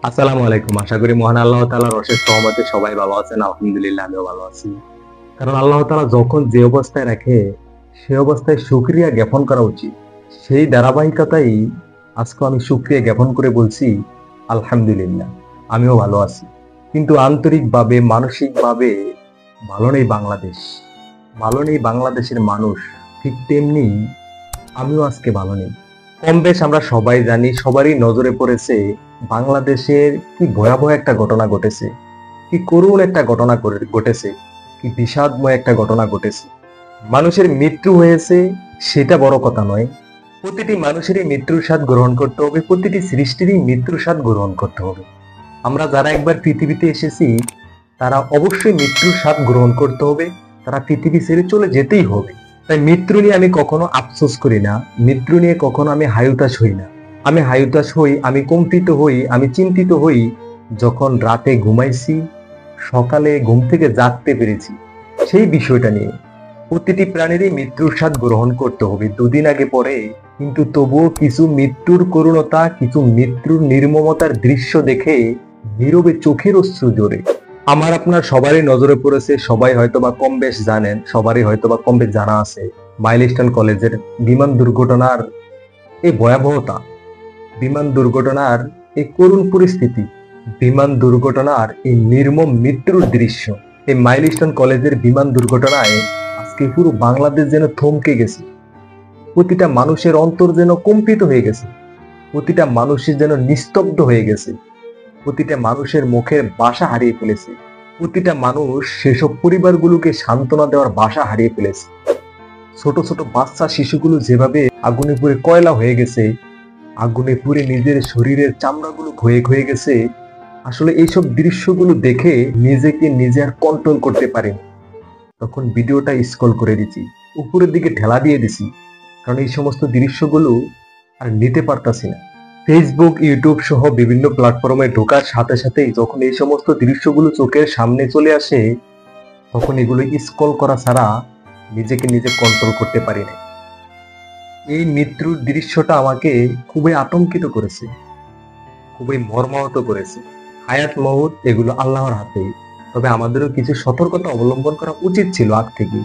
আসসালামু আলাইকুম। আশা করি মহান আল্লাহ তাআলার অশেষ রহমতে সবাই ভালো আছেন। আলহামদুলিল্লাহ আমিও ভালো আছি। কারণ আল্লাহ তাআলা যখন যে অবস্থায় রাখে সে অবস্থায় শুকরিয়া জ্ঞাপন করা উচিত। সেই ধারাবাহিকতাই আজকে আমি শুকরিয়া জ্ঞাপন করে বলছি আলহামদুলিল্লাহ আমিও ভালো আছি। কিন্তু আন্তরিকভাবে মানসিকভাবে ভালো নেই বাংলাদেশ। ভালো নেই বাংলাদেশের মানুষ। ঠিক তেমনি আমিও আজকে ভালো নেই। কম বেশ আমরা সবাই জানি, সবারই নজরে পড়েছে বাংলাদেশের কি ভয়াবহ একটা ঘটনা ঘটেছে, কি করুণ একটা ঘটনা ঘটেছে, কি বিষাদময় একটা ঘটনা ঘটেছে। মানুষের মৃত্যু হয়েছে, সেটা বড় কথা নয়। প্রতিটি মানুষেরই মৃত্যুর স্বাদ গ্রহণ করতে হবে, প্রতিটি সৃষ্টিরই মৃত্যুর স্বাদ গ্রহণ করতে হবে। আমরা যারা একবার পৃথিবীতে এসেছি তারা অবশ্যই মৃত্যুর স্বাদ গ্রহণ করতে হবে, তারা পৃথিবী ছেড়ে চলে যেতেই হবে। তাই মৃত্যু নিয়ে আমি কখনো আফসোস করি না, মৃত্যু নিয়ে কখনো আমি হায়ুতাশ হই না। আমি হায়ুতাশ হই, আমি কম্পিত হই, আমি চিন্তিত হই যখন রাতে ঘুমাইছি, সকালে ঘুম থেকে জাগতে পেরেছি সেই বিষয়টা নিয়ে। প্রতিটি প্রাণীরই মৃত্যুর স্বাদ গ্রহণ করতে হবে, দুদিন আগে পরে। কিন্তু তবুও কিছু মৃত্যুর করুণতা, কিছু মৃত্যুর নির্মমতার দৃশ্য দেখে নীরবে চোখের অশ্রু জোরে। আমার আপনার সবারই নজরে পড়েছে, সবাই হয়তোবা কম বেশ জানেন, সবারই হয়তোবা কম বেশ জানা আছে মাইলস্টোন কলেজের বিমান দুর্ঘটনার এই ভয়াবহতা, বিমান দুর্ঘটনার এই করুণ পরিস্থিতি, বিমান দুর্ঘটনার এই নির্মম মৃত্যুর দৃশ্য। এই মাইলস্টোন কলেজের বিমান দুর্ঘটনায় আজকে পুরো বাংলাদেশ যেন থমকে গেছে। প্রতিটা মানুষের অন্তর যেন কম্পিত হয়ে গেছে, প্রতিটা মানুষের যেন নিস্তব্ধ হয়ে গেছে, প্রতিটা মানুষের মুখের ভাষা হারিয়ে ফেলেছে, প্রতিটা মানুষ সেসব পরিবারগুলোকে সান্ত্বনা দেওয়ার ভাষা হারিয়ে ফেলেছে। ছোট ছোট বাচ্চা শিশুগুলো যেভাবে আগুনে পুড়ে কয়লা হয়ে গেছে, আগুনে পুড়ে নিজের শরীরের চামড়াগুলো ক্ষয়ে ক্ষয়ে গেছে। আসলে এইসব দৃশ্যগুলো দেখে নিজেকে নিজে আর কন্ট্রোল করতে পারিনি। তখন ভিডিওটা স্ক্রল করে দিছি, উপরের দিকে ঠেলা দিয়ে দিছি, কারণ এই সমস্ত দৃশ্যগুলো আর নিতে পারতাছি না। ফেসবুক, ইউটিউব সহ বিভিন্ন প্ল্যাটফর্মে ঢোকার সাথে সাথেই যখন এই সমস্ত দৃশ্যগুলো চোখের সামনে চলে আসে, তখন এগুলো স্ক্রল করা ছাড়া নিজেকে নিজে কন্ট্রোল করতে পারি না। এই মৃত্যুর দৃশ্যটা আমাকে খুবই আতঙ্কিত করেছে, খুবই মর্মাহত করেছে। হায়াত মউত এগুলো আল্লাহর হাতেই। তবে আমাদেরও কিছু সতর্কতা অবলম্বন করা উচিত ছিল আগ থেকেই।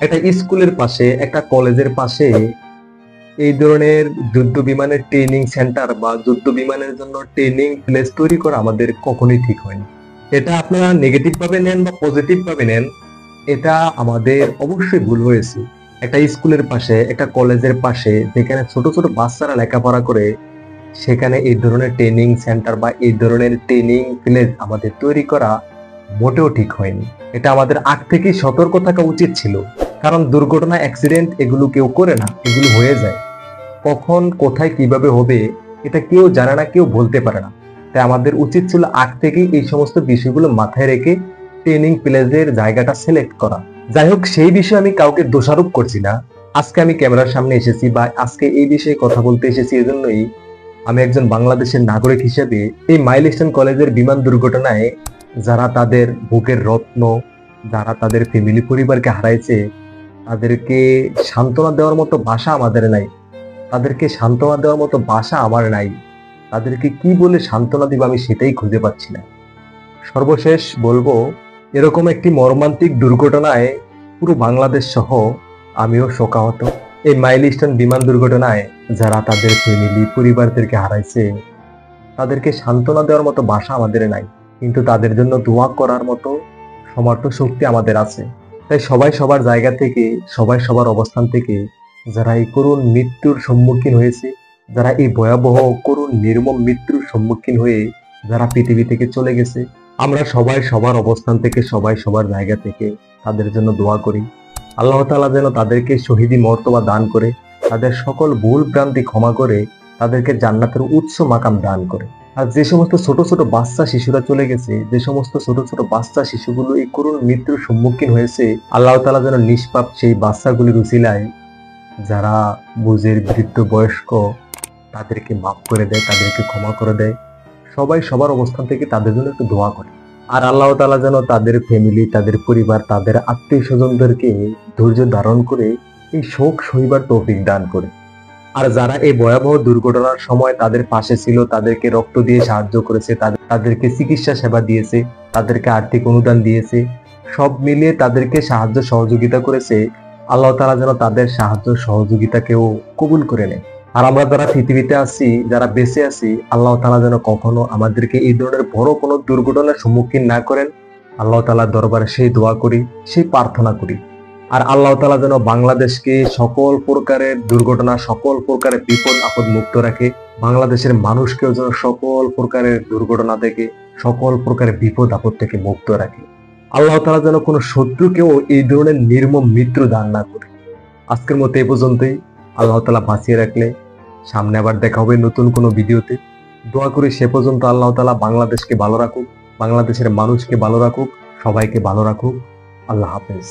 একটা স্কুলের পাশে, একটা কলেজের পাশে এই ধরনের যুদ্ধ বিমানের ট্রেনিং সেন্টার বা যুদ্ধ বিমানের জন্য ট্রেনিং প্লেস তৈরি করা আমাদের কখনোই ঠিক হয়নি। এটা আপনারা নেগেটিভ ভাবে নেন বা পজিটিভ ভাবে নেন, এটা আমাদের অবশ্যই ভুল হয়েছে। একটা স্কুলের পাশে, একটা কলেজের পাশে যেখানে ছোট ছোট বাচ্চারা লেখাপড়া করে, সেখানে এই ধরনের ট্রেনিং সেন্টার বা এই ধরনের ট্রেনিং প্লেস আমাদের তৈরি করা মোটেও ঠিক হয়নি। এটা আমাদের আগ থেকেই সতর্ক থাকা উচিত ছিল। কারণ দুর্ঘটনা, অ্যাক্সিডেন্ট এগুলো কেউ করে না, এগুলো হয়ে যায়। কখন কোথায় কিভাবে হবে এটা কেউ জানে না, কেউ বলতে পারে না। তাই আমাদের উচিত ছিল আগ থেকেই এই সমস্ত বিষয়গুলো মাথায় রেখে ট্রেনিং প্লেসের জায়গাটা সিলেক্ট করা। যাই হোক, সেই বিষয়ে আমি কাউকে দোষারোপ করছি না। আজকে আমি ক্যামেরার সামনে এসেছি বা আজকে এই বিষয়ে কথা বলতে এসেছি এজন্যই, আমি একজন বাংলাদেশের নাগরিক হিসেবে এই মাইলস্টোন কলেজের বিমান দুর্ঘটনায় যারা তাদের বুকের রত্ন, যারা তাদের ফ্যামিলি পরিবারকে হারাইছে, তাদেরকে সান্ত্বনা দেওয়ার মতো ভাষা আমাদের নাই। তাদেরকে সান্ত্বনা দেওয়ার মতো ভাষা আমার নাই। তাদেরকে কি বলে সান্ত্বনা দিব আমি সেটাই খুঁজে পাচ্ছি না। সর্বশেষ বলবো, এরকম একটি মর্মান্তিক দুর্ঘটনায় পুরো বাংলাদেশ সহ আমিও শোকাহত। এই মাইলস্টোন বিমান দুর্ঘটনায় যারা তাদের ফ্যামিলি পরিবারদেরকে হারাইছে, তাদেরকে সান্ত্বনা দেওয়ার মতো ভাষা আমাদের নাই, কিন্তু তাদের জন্য দোয়া করার মতো সমর্থ শক্তি আমাদের আছে। তাই সবাই সবার জায়গা থেকে, সবাই সবার অবস্থান থেকে যারা এই করুণ মৃত্যুর সম্মুখীন হয়েছে, যারা এই ভয়াবহ করুণ নির্মম মৃত্যুর সম্মুখীন হয়ে যারা পৃথিবী থেকে চলে গেছে, আমরা সবাই সবার অবস্থান থেকে, সবাই সবার জায়গা থেকে তাদের জন্য দোয়া করি। আল্লাহ তাআলা যেন তাদেরকে শহীদি মর্তবা দান করে, তাদের সকল ভুল ভ্রান্তি ক্ষমা করে, তাদেরকে জান্নাতের উচ্চ মাকাম দান করে। আর যে সমস্ত ছোট ছোট বাচ্চা শিশুরা চলে গেছে, যে সমস্ত ছোট ছোট বাচ্চা শিশুগুলো এই করুণ মৃত্যুর সম্মুখীন হয়েছে, আল্লাহ তাআলা যেন নিষ্পাপ সেই বাচ্চাগুলির উসিলায় যারা বুঝের বৃদ্ধ বয়স্ক, তাদেরকে মাফ করে দেয়, তাদেরকে ক্ষমা করে দেয়। সবাই সবার অবস্থান থেকে তাদের জন্য একটু দোয়া করে। আর আল্লাহ তাআলা যেন তাদের ফ্যামিলি, তাদের পরিবার, তাদের আত্মীয় স্বজনদেরকে ধৈর্য ধারণ করে এই শোক সহিবার তৌফিক দান করে। আর যারা এই ভয়াবহ দুর্ঘটনার সময় তাদের পাশে ছিল, তাদেরকে রক্ত দিয়ে সাহায্য করেছে, তাদেরকে চিকিৎসা সেবা দিয়েছে, তাদেরকে আর্থিক অনুদান দিয়েছে, সব মিলিয়ে তাদেরকে সাহায্য সহযোগিতা করেছে, আল্লাহ তাআলা যেন তাদের সাহায্য সহযোগিতাকেও কবুল করে নেয়। আর আমরা যারা পৃথিবীতে আছি, যারা বেঁচে আছি, আল্লাহ তাআলা যেন কখনো আমাদেরকে এই ধরনের বড় কোনো দুর্ঘটনার সম্মুখীন না করেন। আল্লাহ তাআলার দরবারে সেই দোয়া করি, সেই প্রার্থনা করি। আর আল্লাহ তাআলা যেন বাংলাদেশকে সকল প্রকারের দুর্ঘটনা, সকল প্রকারের বিপদ আপদ মুক্ত রাখে। বাংলাদেশের মানুষকেও যেন সকল প্রকারের দুর্ঘটনা থেকে, সকল প্রকারের বিপদ আপদ থেকে মুক্ত রাখে। আল্লাহ তাআলা যেন কোনো শত্রুকেও এই ধরনের নির্মম মৃত্যু দান না করে। আজকের মতো এই পর্যন্তই। আল্লাহ তাআলা বাঁচিয়ে রাখলে সামনে আবার দেখা হবে নতুন কোনো ভিডিওতে। দোয়া করি সে পর্যন্ত আল্লাহ তাআলা বাংলাদেশকে ভালো রাখুক, বাংলাদেশের মানুষকে ভালো রাখুক, সবাইকে ভালো রাখুক। আল্লাহ হাফেজ।